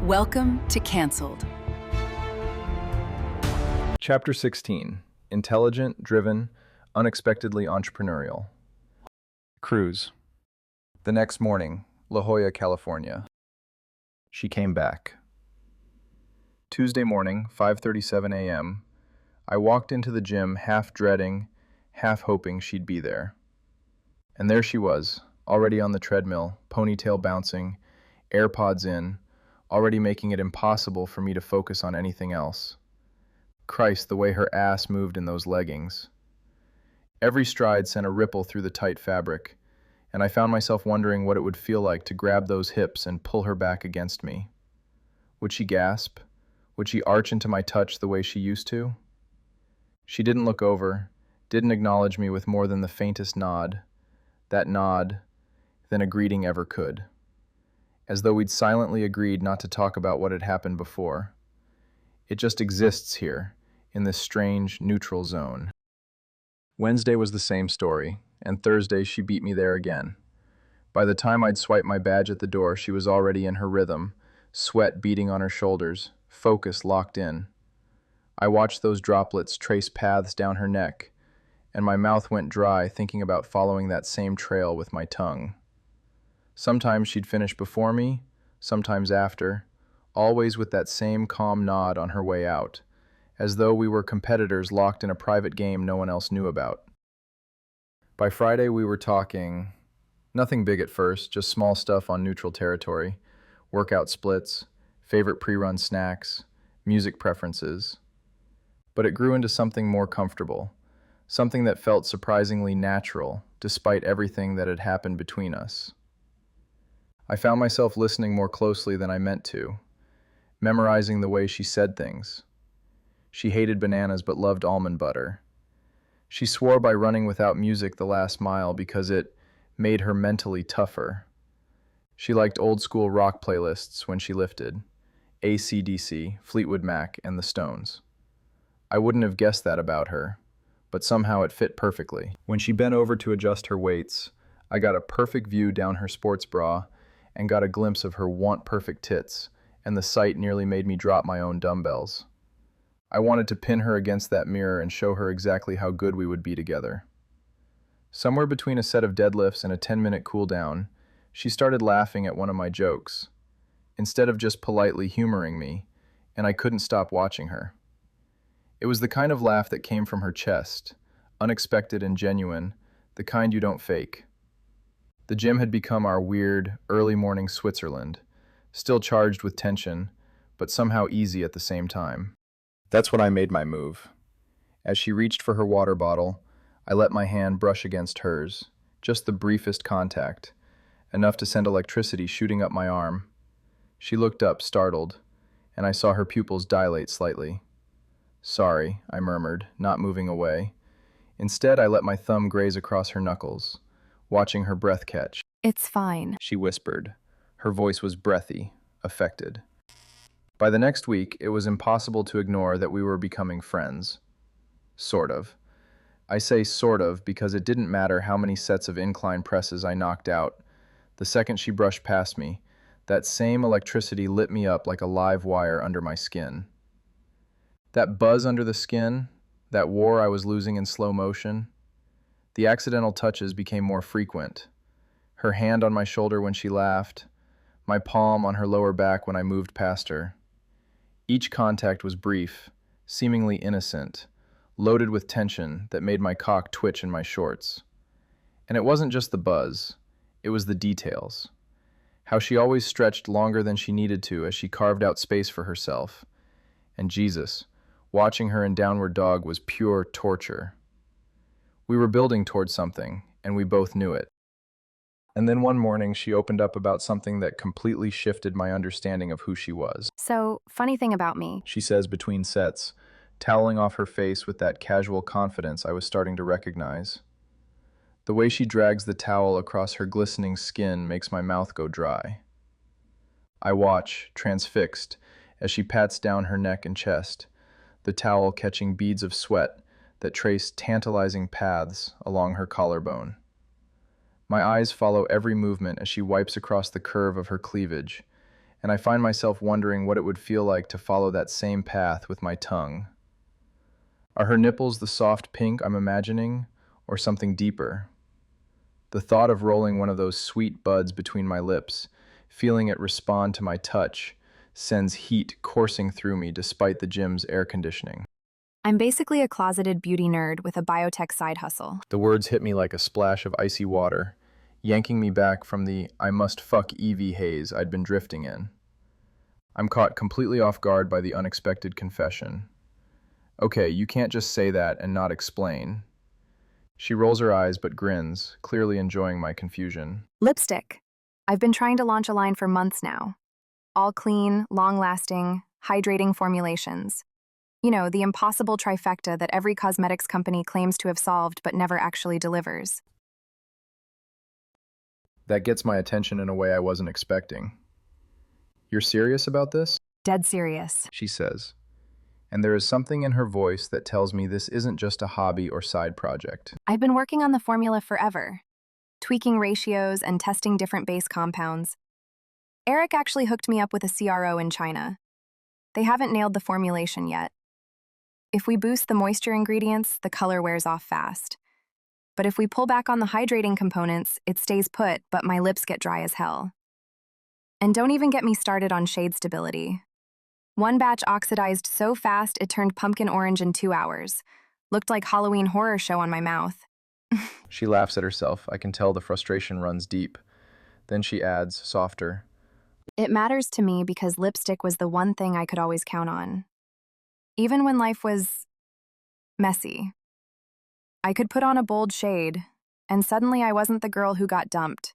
Welcome to Cancelled. Chapter 16. Intelligent, driven, unexpectedly entrepreneurial. Cruz. The next morning, La Jolla, California. She came back. Tuesday morning, 5:37 a.m., I walked into the gym half dreading, half hoping she'd be there. And there she was, already on the treadmill, ponytail bouncing, AirPods in, already making it impossible for me to focus on anything else. Christ, the way her ass moved in those leggings. Every stride sent a ripple through the tight fabric, and I found myself wondering what it would feel like to grab those hips and pull her back against me. Would she gasp? Would she arch into my touch the way she used to? She didn't look over, didn't acknowledge me with more than the faintest nod. That nod, than a greeting ever could. As though we'd silently agreed not to talk about what had happened before. It just exists here, in this strange, neutral zone. Wednesday was the same story, and Thursday she beat me there again. By the time I'd swiped my badge at the door, she was already in her rhythm, sweat beading on her shoulders, focus locked in. I watched those droplets trace paths down her neck, and my mouth went dry thinking about following that same trail with my tongue. Sometimes she'd finish before me, sometimes after, always with that same calm nod on her way out, as though we were competitors locked in a private game no one else knew about. By Friday we were talking, nothing big at first, just small stuff on neutral territory, workout splits, favorite pre-run snacks, music preferences. But it grew into something more comfortable, something that felt surprisingly natural, despite everything that had happened between us. I found myself listening more closely than I meant to, memorizing the way she said things. She hated bananas but loved almond butter. She swore by running without music the last mile because it made her mentally tougher. She liked old-school rock playlists when she lifted, AC/DC, Fleetwood Mac, and the Stones. I wouldn't have guessed that about her, but somehow it fit perfectly. When she bent over to adjust her weights, I got a perfect view down her sports bra and got a glimpse of her want-perfect tits, and the sight nearly made me drop my own dumbbells. I wanted to pin her against that mirror and show her exactly how good we would be together. Somewhere between a set of deadlifts and a 10-minute cool-down, she started laughing at one of my jokes, instead of just politely humoring me, and I couldn't stop watching her. It was the kind of laugh that came from her chest, unexpected and genuine, the kind you don't fake. The gym had become our weird, early morning Switzerland, still charged with tension, but somehow easy at the same time. That's when I made my move. As she reached for her water bottle, I let my hand brush against hers, just the briefest contact, enough to send electricity shooting up my arm. She looked up, startled, and I saw her pupils dilate slightly. "Sorry," I murmured, not moving away. Instead, I let my thumb graze across her knuckles, watching her breath catch. It's fine. She whispered. Her voice was breathy, affected. By the next week, it was impossible to ignore that we were becoming friends. Sort of. I say sort of because it didn't matter how many sets of incline presses I knocked out. The second she brushed past me, that same electricity lit me up like a live wire under my skin. That buzz under the skin, that war I was losing in slow motion, the accidental touches became more frequent. Her hand on my shoulder when she laughed, my palm on her lower back when I moved past her. Each contact was brief, seemingly innocent, loaded with tension that made my cock twitch in my shorts. And it wasn't just the buzz, it was the details. How she always stretched longer than she needed to as she carved out space for herself. And Jesus, watching her in downward dog was pure torture. We were building towards something, and we both knew it. And then one morning, she opened up about something that completely shifted my understanding of who she was. So, funny thing about me. She says between sets, toweling off her face with that casual confidence I was starting to recognize. The way she drags the towel across her glistening skin makes my mouth go dry. I watch, transfixed, as she pats down her neck and chest, the towel catching beads of sweat that trace tantalizing paths along her collarbone. My eyes follow every movement as she wipes across the curve of her cleavage, and I find myself wondering what it would feel like to follow that same path with my tongue. Are her nipples the soft pink I'm imagining, or something deeper? The thought of rolling one of those sweet buds between my lips, feeling it respond to my touch, sends heat coursing through me despite the gym's air conditioning. I'm basically a closeted beauty nerd with a biotech side hustle. The words hit me like a splash of icy water, yanking me back from the I must fuck Evie haze I'd been drifting in. I'm caught completely off guard by the unexpected confession. Okay, you can't just say that and not explain. She rolls her eyes but grins, clearly enjoying my confusion. Lipstick. I've been trying to launch a line for months now. All clean, long-lasting, hydrating formulations. You know, the impossible trifecta that every cosmetics company claims to have solved but never actually delivers. That gets my attention in a way I wasn't expecting. You're serious about this? Dead serious. She says. And there is something in her voice that tells me this isn't just a hobby or side project. I've been working on the formula forever, tweaking ratios and testing different base compounds. Eric actually hooked me up with a CRO in China. They haven't nailed the formulation yet. If we boost the moisture ingredients, the color wears off fast. But if we pull back on the hydrating components, it stays put, but my lips get dry as hell. And don't even get me started on shade stability. One batch oxidized so fast it turned pumpkin orange in 2 hours. Looked like Halloween horror show on my mouth. She laughs at herself. I can tell the frustration runs deep. Then she adds, softer, It matters to me because lipstick was the one thing I could always count on. Even when life was messy. I could put on a bold shade, and suddenly I wasn't the girl who got dumped,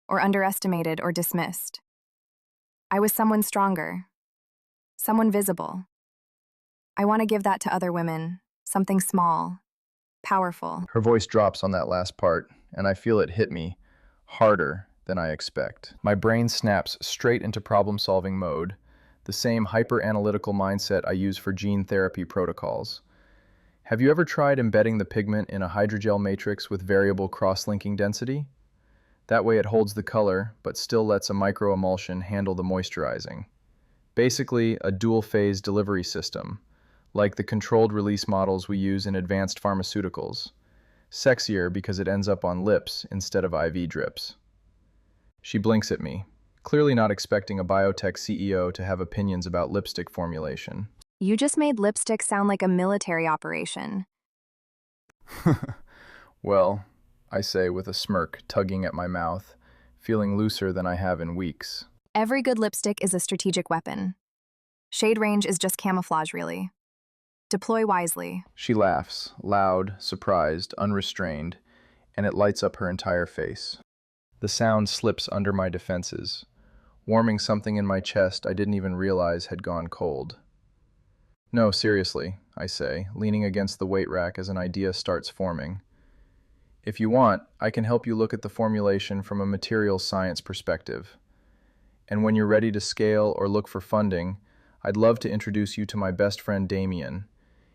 or underestimated, or dismissed. I was someone stronger. Someone visible. I want to give that to other women, something small, powerful. Her voice drops on that last part, and I feel it hit me harder than I expect. My brain snaps straight into problem-solving mode, the same hyper-analytical mindset I use for gene therapy protocols. Have you ever tried embedding the pigment in a hydrogel matrix with variable cross-linking density? That way it holds the color, but still lets a microemulsion handle the moisturizing. Basically, a dual-phase delivery system, like the controlled release models we use in advanced pharmaceuticals. Sexier because it ends up on lips instead of IV drips. She blinks at me, clearly not expecting a biotech CEO to have opinions about lipstick formulation. You just made lipstick sound like a military operation. Well, I say with a smirk tugging at my mouth, feeling looser than I have in weeks. Every good lipstick is a strategic weapon. Shade range is just camouflage, really. Deploy wisely. She laughs, loud, surprised, unrestrained, and it lights up her entire face. The sound slips under my defenses, warming something in my chest I didn't even realize had gone cold. No, seriously, I say, leaning against the weight rack as an idea starts forming. If you want, I can help you look at the formulation from a materials science perspective. And when you're ready to scale or look for funding, I'd love to introduce you to my best friend Damien.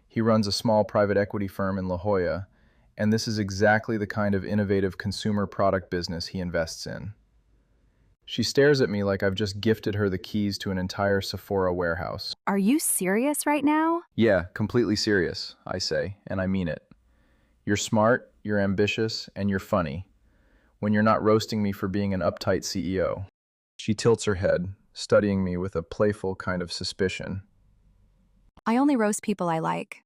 He runs a small private equity firm in La Jolla, and this is exactly the kind of innovative consumer product business he invests in. She stares at me like I've just gifted her the keys to an entire Sephora warehouse. Are you serious right now? Yeah, completely serious, I say, and I mean it. You're smart, you're ambitious, and you're funny, when you're not roasting me for being an uptight CEO. She tilts her head, studying me with a playful kind of suspicion. I only roast people I like.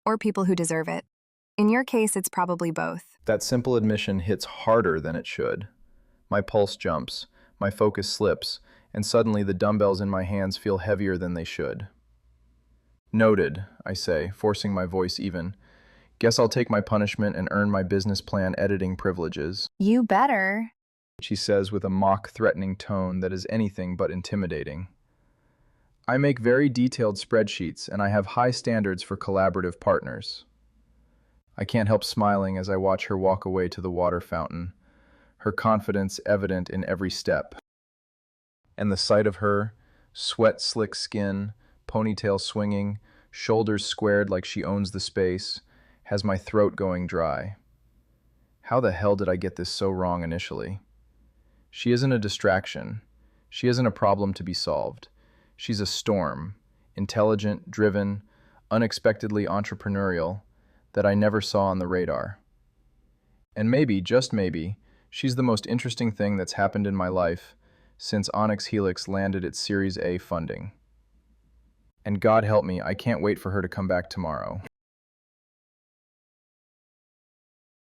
Or people who deserve it. In your case, it's probably both. That simple admission hits harder than it should. My pulse jumps, my focus slips, and suddenly the dumbbells in my hands feel heavier than they should. Noted, I say, forcing my voice even. Guess I'll take my punishment and earn my business plan editing privileges. You better. She says with a mock-threatening tone that is anything but intimidating. I make very detailed spreadsheets, and I have high standards for collaborative partners. I can't help smiling as I watch her walk away to the water fountain, her confidence evident in every step. And the sight of her, sweat-slick skin, ponytail swinging, shoulders squared like she owns the space, has my throat going dry. How the hell did I get this so wrong initially? She isn't a distraction. She isn't a problem to be solved. She's a storm, intelligent, driven, unexpectedly entrepreneurial, that I never saw on the radar. And maybe, just maybe, she's the most interesting thing that's happened in my life since Onyx Helix landed its Series A funding. And God help me, I can't wait for her to come back tomorrow.